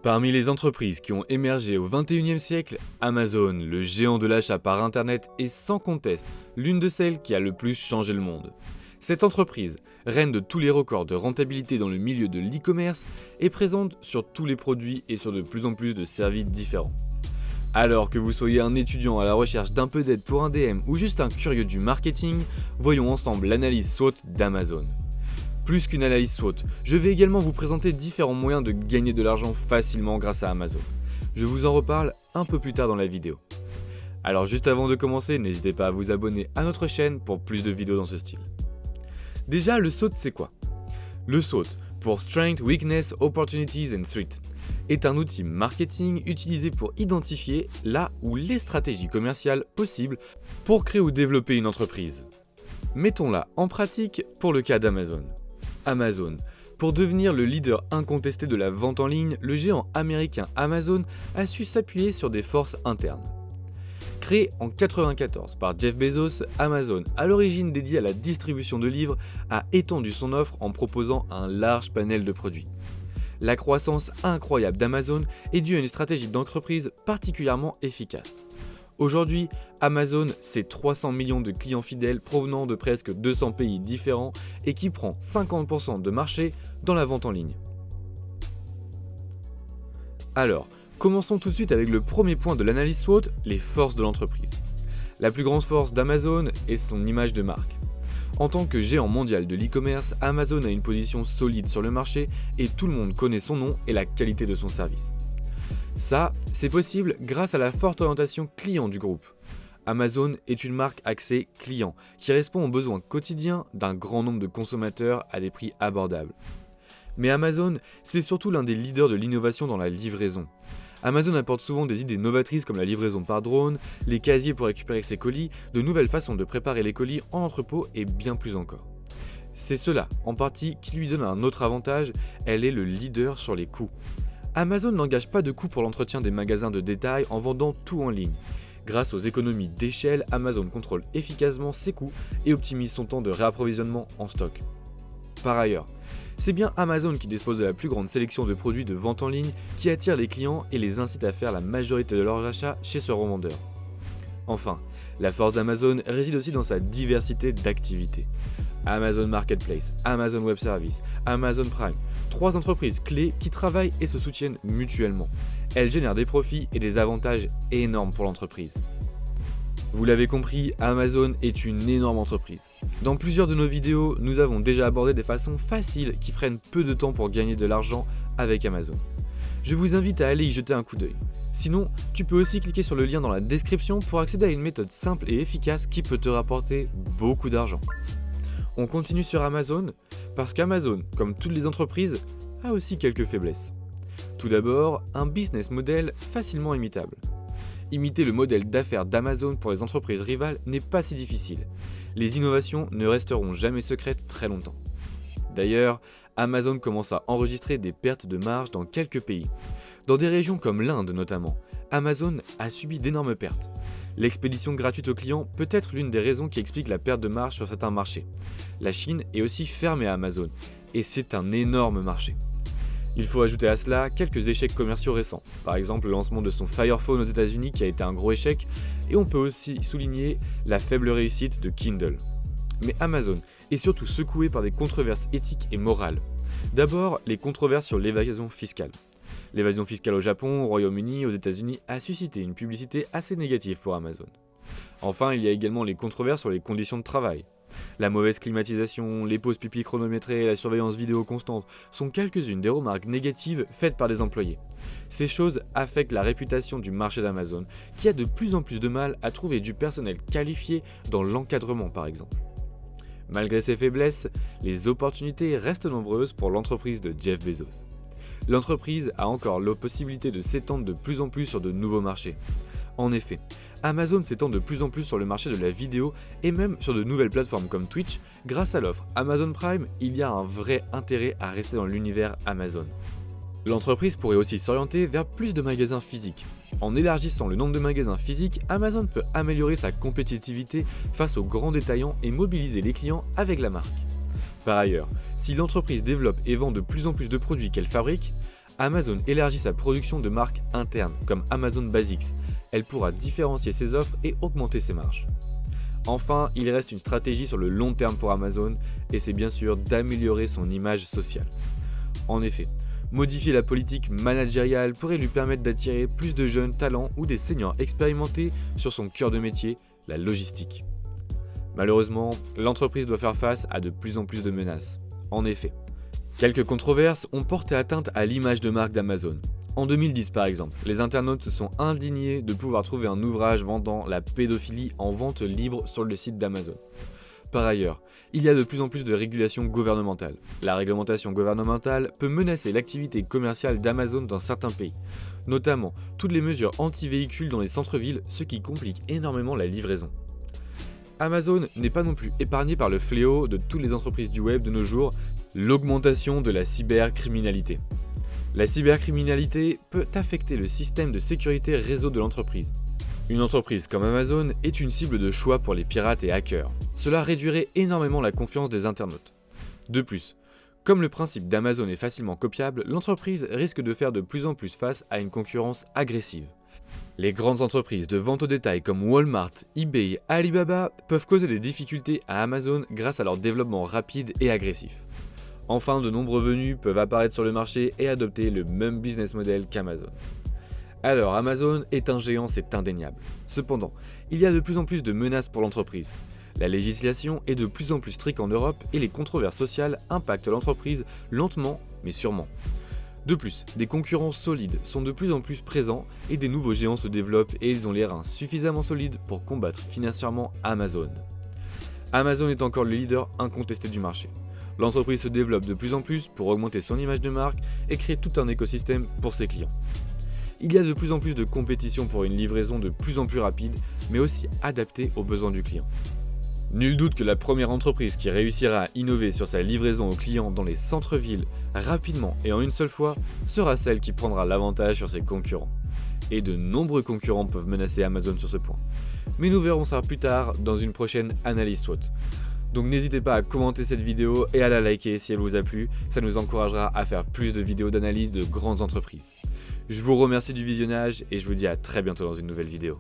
Parmi les entreprises qui ont émergé au XXIe siècle, Amazon, le géant de l'achat par internet, est sans conteste l'une de celles qui a le plus changé le monde. Cette entreprise, reine de tous les records de rentabilité dans le milieu de l'e-commerce, est présente sur tous les produits et sur de plus en plus de services différents. Alors que vous soyez un étudiant à la recherche d'un peu d'aide pour un DM ou juste un curieux du marketing, voyons ensemble l'analyse SWOT d'Amazon. Plus qu'une analyse SWOT, je vais également vous présenter différents moyens de gagner de l'argent facilement grâce à Amazon. Je vous en reparle un peu plus tard dans la vidéo. Alors juste avant de commencer, n'hésitez pas à vous abonner à notre chaîne pour plus de vidéos dans ce style. Déjà, le SWOT c'est quoi? Le SWOT, pour Strength, Weakness, Opportunities and Threats, est un outil marketing utilisé pour identifier là où les stratégies commerciales possibles pour créer ou développer une entreprise. Mettons-la en pratique pour le cas d'Amazon. Amazon. Pour devenir le leader incontesté de la vente en ligne, le géant américain Amazon a su s'appuyer sur des forces internes. Créé en 1994 par Jeff Bezos, Amazon, à l'origine dédié à la distribution de livres, a étendu son offre en proposant un large panel de produits. La croissance incroyable d'Amazon est due à une stratégie d'entreprise particulièrement efficace. Aujourd'hui, Amazon, c'est 300 millions de clients fidèles provenant de presque 200 pays différents et qui prend 50% de marché dans la vente en ligne. Alors, commençons tout de suite avec le premier point de l'analyse SWOT, les forces de l'entreprise. La plus grande force d'Amazon est son image de marque. En tant que géant mondial de l'e-commerce, Amazon a une position solide sur le marché et tout le monde connaît son nom et la qualité de son service. Ça, c'est possible grâce à la forte orientation client du groupe. Amazon est une marque axée client qui répond aux besoins quotidiens d'un grand nombre de consommateurs à des prix abordables. Mais Amazon, c'est surtout l'un des leaders de l'innovation dans la livraison. Amazon apporte souvent des idées novatrices comme la livraison par drone, les casiers pour récupérer ses colis, de nouvelles façons de préparer les colis en entrepôt et bien plus encore. C'est cela, en partie, qui lui donne un autre avantage, elle est le leader sur les coûts. Amazon n'engage pas de coûts pour l'entretien des magasins de détail en vendant tout en ligne. Grâce aux économies d'échelle, Amazon contrôle efficacement ses coûts et optimise son temps de réapprovisionnement en stock. Par ailleurs, c'est bien Amazon qui dispose de la plus grande sélection de produits de vente en ligne qui attire les clients et les incite à faire la majorité de leurs achats chez ce revendeur. Enfin, la force d'Amazon réside aussi dans sa diversité d'activités. Amazon Marketplace, Amazon Web Services, Amazon Prime, 3 entreprises clés qui travaillent et se soutiennent mutuellement. Elles génèrent des profits et des avantages énormes pour l'entreprise. Vous l'avez compris, Amazon est une énorme entreprise. Dans plusieurs de nos vidéos, nous avons déjà abordé des façons faciles qui prennent peu de temps pour gagner de l'argent avec Amazon. Je vous invite à aller y jeter un coup d'œil. Sinon, tu peux aussi cliquer sur le lien dans la description pour accéder à une méthode simple et efficace qui peut te rapporter beaucoup d'argent. On continue sur Amazon parce qu'Amazon, comme toutes les entreprises, a aussi quelques faiblesses. Tout d'abord, un business model facilement imitable. Imiter le modèle d'affaires d'Amazon pour les entreprises rivales n'est pas si difficile. Les innovations ne resteront jamais secrètes très longtemps. D'ailleurs, Amazon commence à enregistrer des pertes de marge dans quelques pays. Dans des régions comme l'Inde notamment, Amazon a subi d'énormes pertes. L'expédition gratuite aux clients peut être l'une des raisons qui explique la perte de marge sur certains marchés. La Chine est aussi fermée à Amazon, et c'est un énorme marché. Il faut ajouter à cela quelques échecs commerciaux récents, par exemple le lancement de son Fire Phone aux États-Unis qui a été un gros échec, et on peut aussi souligner la faible réussite de Kindle. Mais Amazon est surtout secoué par des controverses éthiques et morales. D'abord, les controverses sur l'évasion fiscale. L'évasion fiscale au Japon, au Royaume-Uni, aux États-Unis a suscité une publicité assez négative pour Amazon. Enfin, il y a également les controverses sur les conditions de travail. La mauvaise climatisation, les pauses pipi chronométrées et la surveillance vidéo constante sont quelques-unes des remarques négatives faites par des employés. Ces choses affectent la réputation du marché d'Amazon, qui a de plus en plus de mal à trouver du personnel qualifié dans l'encadrement par exemple. Malgré ces faiblesses, les opportunités restent nombreuses pour l'entreprise de Jeff Bezos. L'entreprise a encore la possibilité de s'étendre de plus en plus sur de nouveaux marchés. En effet, Amazon s'étend de plus en plus sur le marché de la vidéo et même sur de nouvelles plateformes comme Twitch. Grâce à l'offre Amazon Prime, il y a un vrai intérêt à rester dans l'univers Amazon. L'entreprise pourrait aussi s'orienter vers plus de magasins physiques. En élargissant le nombre de magasins physiques, Amazon peut améliorer sa compétitivité face aux grands détaillants et mobiliser les clients avec la marque. Par ailleurs, si l'entreprise développe et vend de plus en plus de produits qu'elle fabrique, Amazon élargit sa production de marques internes, comme Amazon Basics. Elle pourra différencier ses offres et augmenter ses marges. Enfin, il reste une stratégie sur le long terme pour Amazon, et c'est bien sûr d'améliorer son image sociale. En effet, modifier la politique managériale pourrait lui permettre d'attirer plus de jeunes talents ou des seniors expérimentés sur son cœur de métier, la logistique. Malheureusement, l'entreprise doit faire face à de plus en plus de menaces. En effet, quelques controverses ont porté atteinte à l'image de marque d'Amazon. En 2010 par exemple, les internautes se sont indignés de pouvoir trouver un ouvrage vendant la pédophilie en vente libre sur le site d'Amazon. Par ailleurs, il y a de plus en plus de régulations gouvernementales. La réglementation gouvernementale peut menacer l'activité commerciale d'Amazon dans certains pays, notamment toutes les mesures anti-véhicules dans les centres-villes, ce qui complique énormément la livraison. Amazon n'est pas non plus épargné par le fléau de toutes les entreprises du web de nos jours, l'augmentation de la cybercriminalité. La cybercriminalité peut affecter le système de sécurité réseau de l'entreprise. Une entreprise comme Amazon est une cible de choix pour les pirates et hackers. Cela réduirait énormément la confiance des internautes. De plus, comme le principe d'Amazon est facilement copiable, l'entreprise risque de faire de plus en plus face à une concurrence agressive. Les grandes entreprises de vente au détail comme Walmart, eBay, Alibaba peuvent causer des difficultés à Amazon grâce à leur développement rapide et agressif. Enfin, de nombreux venus peuvent apparaître sur le marché et adopter le même business model qu'Amazon. Alors, Amazon est un géant, c'est indéniable. Cependant, il y a de plus en plus de menaces pour l'entreprise. La législation est de plus en plus stricte en Europe et les controverses sociales impactent l'entreprise lentement mais sûrement. De plus, des concurrents solides sont de plus en plus présents et des nouveaux géants se développent et ils ont les reins suffisamment solides pour combattre financièrement Amazon. Amazon est encore le leader incontesté du marché. L'entreprise se développe de plus en plus pour augmenter son image de marque et créer tout un écosystème pour ses clients. Il y a de plus en plus de compétition pour une livraison de plus en plus rapide, mais aussi adaptée aux besoins du client. Nul doute que la première entreprise qui réussira à innover sur sa livraison aux clients dans les centres-villes rapidement et en une seule fois sera celle qui prendra l'avantage sur ses concurrents. Et de nombreux concurrents peuvent menacer Amazon sur ce point. Mais nous verrons ça plus tard dans une prochaine analyse SWOT. Donc n'hésitez pas à commenter cette vidéo et à la liker si elle vous a plu, ça nous encouragera à faire plus de vidéos d'analyse de grandes entreprises. Je vous remercie du visionnage et je vous dis à très bientôt dans une nouvelle vidéo.